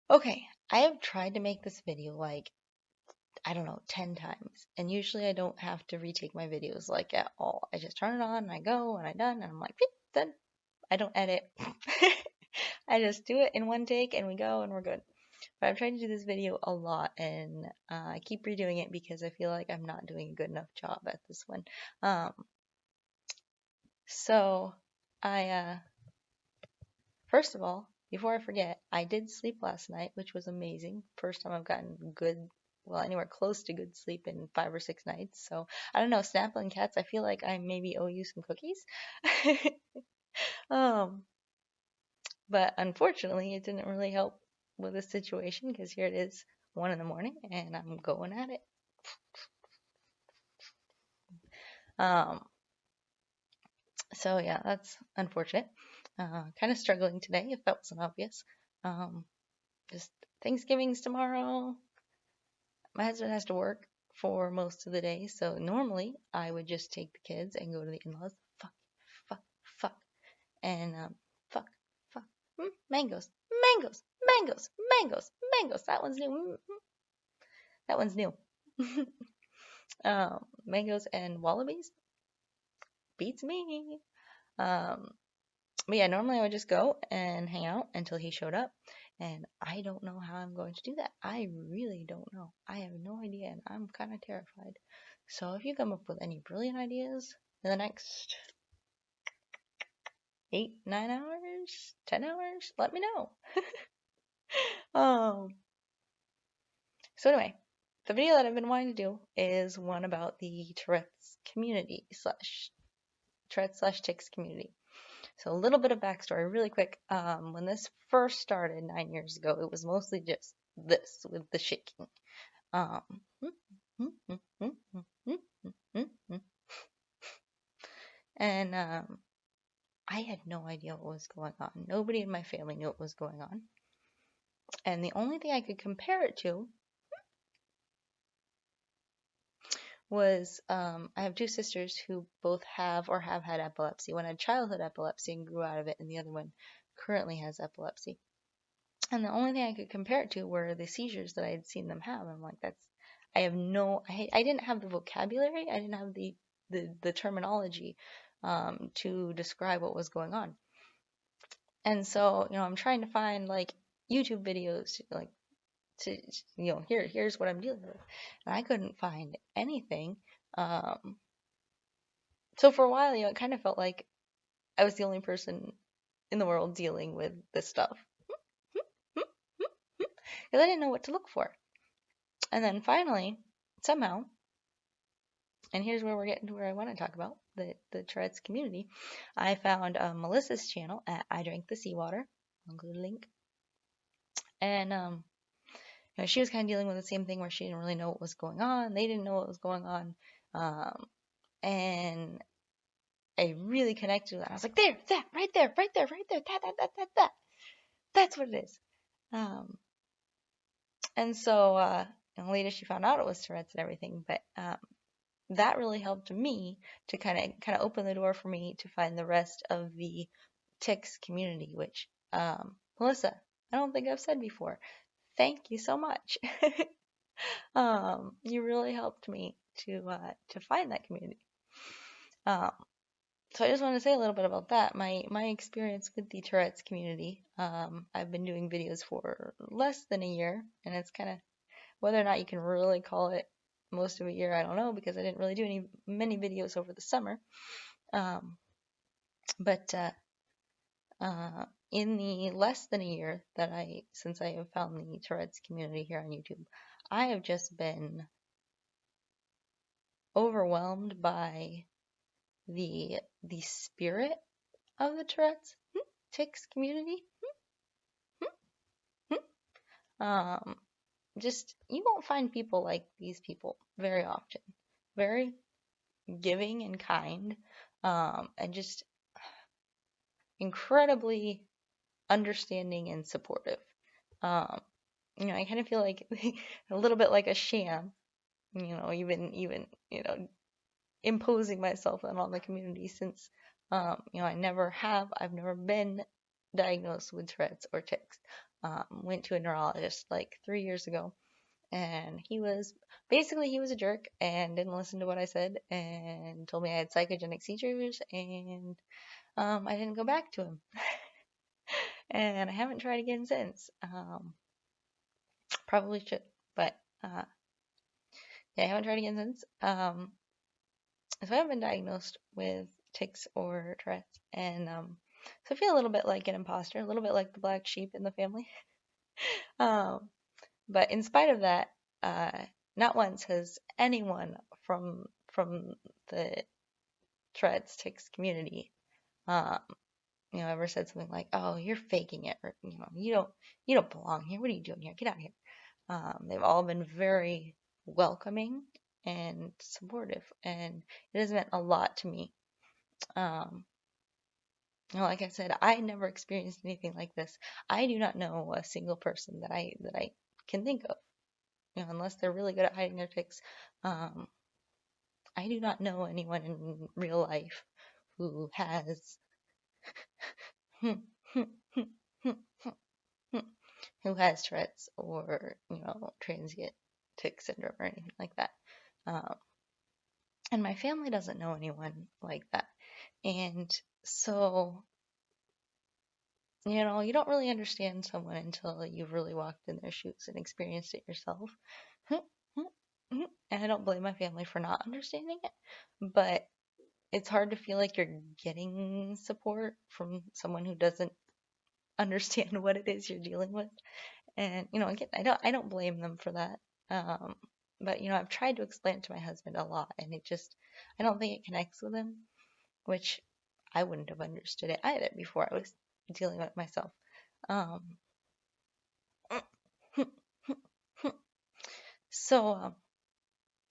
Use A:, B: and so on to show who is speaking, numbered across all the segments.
A: Okay, I have tried to make this video like, I don't know, 10 times. And usually I don't have to retake my videos like at all. I just turn it on and I go and I'm done and I'm like, beep, done. I don't edit. I just do it in one take and we go and we're good. But I've tried to do this video a lot and I keep redoing it because I feel like I'm not doing a good enough job at this one. Um, so I first of all, before I forget, I did sleep last night, which was amazing. First time I've gotten good, well, anywhere close to good sleep in 5 or 6 nights. So I don't know, Snapple and Cats, I feel like I maybe owe you some cookies. um, but unfortunately, it didn't really help with the situation because here it is, 1 in the morning, and I'm going at it. Um, so yeah, that's unfortunate. Kind of struggling today, if that wasn't obvious. Um, just Thanksgiving's tomorrow. My husband has to work for most of the day, so normally I would just take the kids and go to the in-laws. Fuck, fuck, fuck, and fuck, fuck. Mangoes, mangoes, mangoes, mangoes, mangoes. That one's new. That one's new. Mangoes and wallabies beats me. Um, but yeah, normally I would just go and hang out until he showed up. And I don't know how I'm going to do that. I really don't know. I have no idea, and I'm kind of terrified. So if you come up with any brilliant ideas in the next 8, 9 hours, 10 hours, let me know. Um, so anyway, the video that I've been wanting to do is one about the Tourette's community slash Tourette slash Tics community. So a little bit of backstory, really quick. When this first started 9 years ago, it was mostly just this with the shaking. Um, and I had no idea what was going on. Nobody in my family knew what was going on. And the only thing I could compare it to was I have two sisters who both have or have had epilepsy. One had childhood epilepsy and grew out of it, and the other one currently has epilepsy. And the only thing I could compare it to were the seizures that I had seen them have. I'm like, I didn't have the vocabulary, I didn't have the terminology to describe what was going on. And so, I'm trying to find like YouTube videos to here's what I'm dealing with. And I couldn't find anything. So for a while, it kind of felt like I was the only person in the world dealing with this stuff. Because I didn't know what to look for. And then finally, somehow, and here's where we're getting to where I want to talk about the Tourette's community, I found Melissa's channel at I Drank the Seawater. I'll include a link. And she was kind of dealing with the same thing where she didn't really know what was going on. They didn't know what was going on. And I really connected with that. I was like, there, that, right there, right there, right there, that. That's what it is. And so later she found out it was Tourette's and everything, but that really helped me to kind of open the door for me to find the rest of the Tics community, which Melissa, I don't think I've said before. Thank you so much. You really helped me to find that community. So I just want to say a little bit about that. My experience with the Tourette's community. I've been doing videos for less than a year, and it's kind of, whether or not you can really call it most of a year, I don't know, because I didn't really do many videos over the summer. But in the less than a year since I have found the Tourette's community here on YouTube, I have just been overwhelmed by the spirit of the Tourette's Tics community. Just, you won't find people like these people very often. Very giving and kind, and just incredibly understanding and supportive. I kind of feel like a little bit like a sham, even imposing myself on all the community since, I've never been diagnosed with Tourette's or tics. Went to a neurologist like 3 years ago, and he was a jerk and didn't listen to what I said and told me I had psychogenic seizures, and I didn't go back to him. And I haven't tried again since. Probably should, but yeah, I haven't tried again since. So I haven't been diagnosed with tics or Tourette's, and so I feel a little bit like an imposter, a little bit like the black sheep in the family. But in spite of that, not once has anyone from the Tourette's tics community, ever said something like, "Oh, you're faking it," or you don't belong here. What are you doing here? Get out of here. They've all been very welcoming and supportive, and it has meant a lot to me. Like I said, I never experienced anything like this. I do not know a single person that I can think of, unless they're really good at hiding their tics. I do not know anyone in real life who has who has Tourette's or transient tic syndrome or anything like that. And my family doesn't know anyone like that. And so, you don't really understand someone until you've really walked in their shoes and experienced it yourself. And I don't blame my family for not understanding it, but it's hard to feel like you're getting support from someone who doesn't understand what it is you're dealing with. And again, I don't blame them for that. But I've tried to explain it to my husband a lot, and I don't think it connects with him, which I wouldn't have understood it either before I was dealing with it myself. So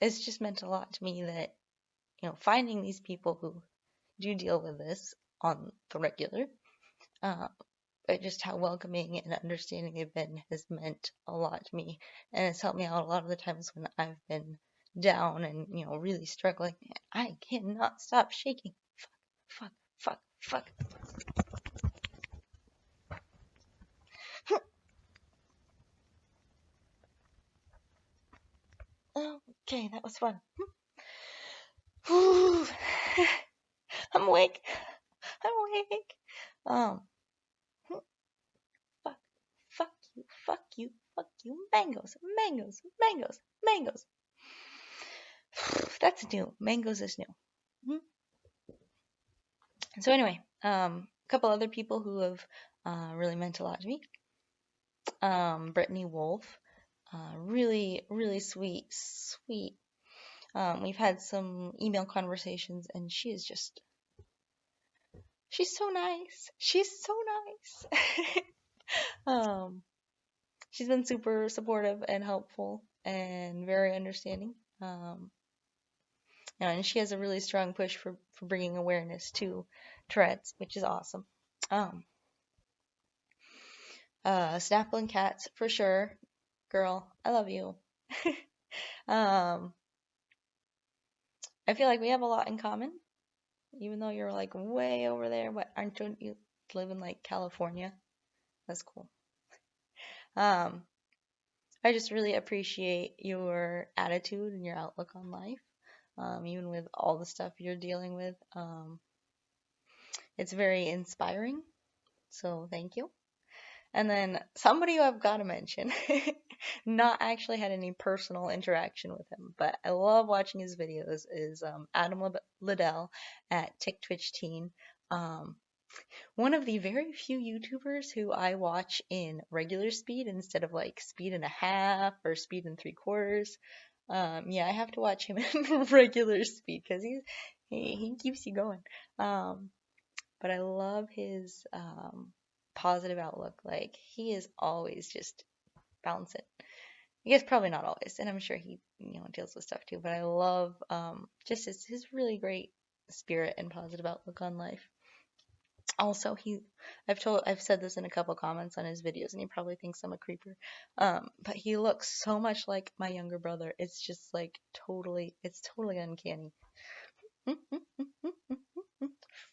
A: it's just meant a lot to me that finding these people who do deal with this on the regular, but just how welcoming and understanding they've been has meant a lot to me, and it's helped me out a lot of the times when I've been down and really struggling. I cannot stop shaking. Fuck. Okay, that was fun. I'm awake. Fuck you. Mangoes. That's new. Mangoes is new. So anyway, a couple other people who have really meant a lot to me. Brittany Wolf, really, really sweet. We've had some email conversations, and she's so nice. She's been super supportive and helpful and very understanding. And she has a really strong push for bringing awareness to Tourette's, which is awesome. Snapple and Cats, for sure. Girl, I love you. I feel like we have a lot in common, even though you're like way over there. What, aren't you live in like California? That's cool. I just really appreciate your attitude and your outlook on life, even with all the stuff you're dealing with. It's very inspiring, so thank you. And then somebody who I've got to mention, not actually had any personal interaction with him, but I love watching his videos, is Adam Liddell at TicTwitchTeen. One of the very few YouTubers who I watch in regular speed instead of like speed and a half or speed and 3/4. Yeah, I have to watch him in regular speed because he keeps you going. But I love his positive outlook. Like, he is always just bouncing. I guess probably not always, and I'm sure he deals with stuff too. But I love just his really great spirit and positive outlook on life. Also, I've said this in a couple comments on his videos, and he probably thinks I'm a creeper. But he looks so much like my younger brother. It's just like it's totally uncanny.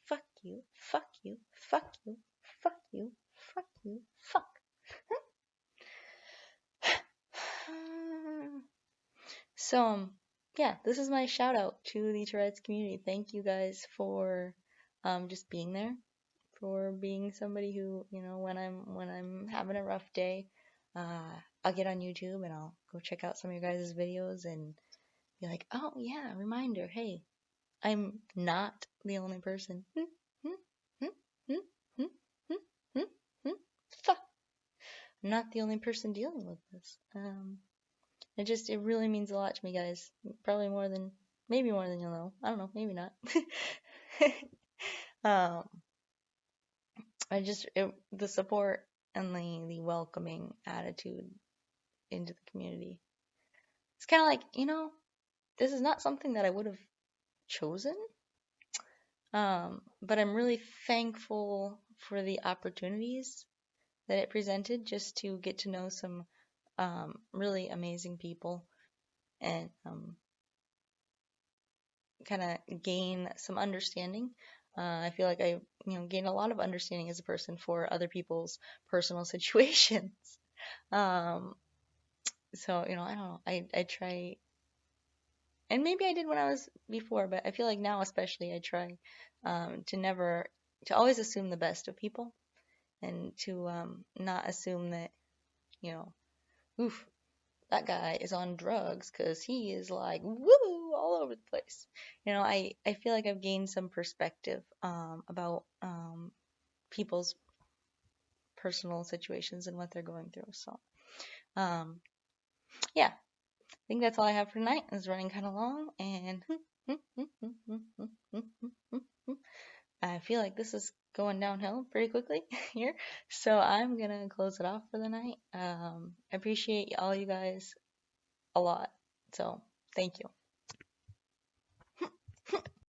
A: Fuck you. you, fuck you, fuck. So, yeah, this is my shout out to the Tourette's community. Thank you guys for just being there, for being somebody who, you know, when I'm having a rough day, I'll get on YouTube and I'll go check out some of your guys' videos and be like, oh yeah, reminder, hey, I'm not the only person. Fuck. I'm not the only person dealing with this. It really means a lot to me, guys. Probably maybe more than you'll know. I don't know, maybe not. um, the support and the welcoming attitude into the community. It's kind of like, you know, this is not something that I would have chosen. But I'm really thankful for the opportunities that it presented just to get to know some really amazing people and kind of gain some understanding. I feel like I, gained a lot of understanding as a person for other people's personal situations. So, I don't know. I try, and maybe I did when I was before, but I feel like now especially I try to always assume the best of people and to not assume that, oof, that guy is on drugs because he is like woo all over the place. I feel like I've gained some perspective about people's personal situations and what they're going through. So, yeah, I think that's all I have for tonight. It's running kind of long, and I feel like this is going downhill pretty quickly here. So I'm gonna close it off for the night. I appreciate all you guys a lot. So thank you.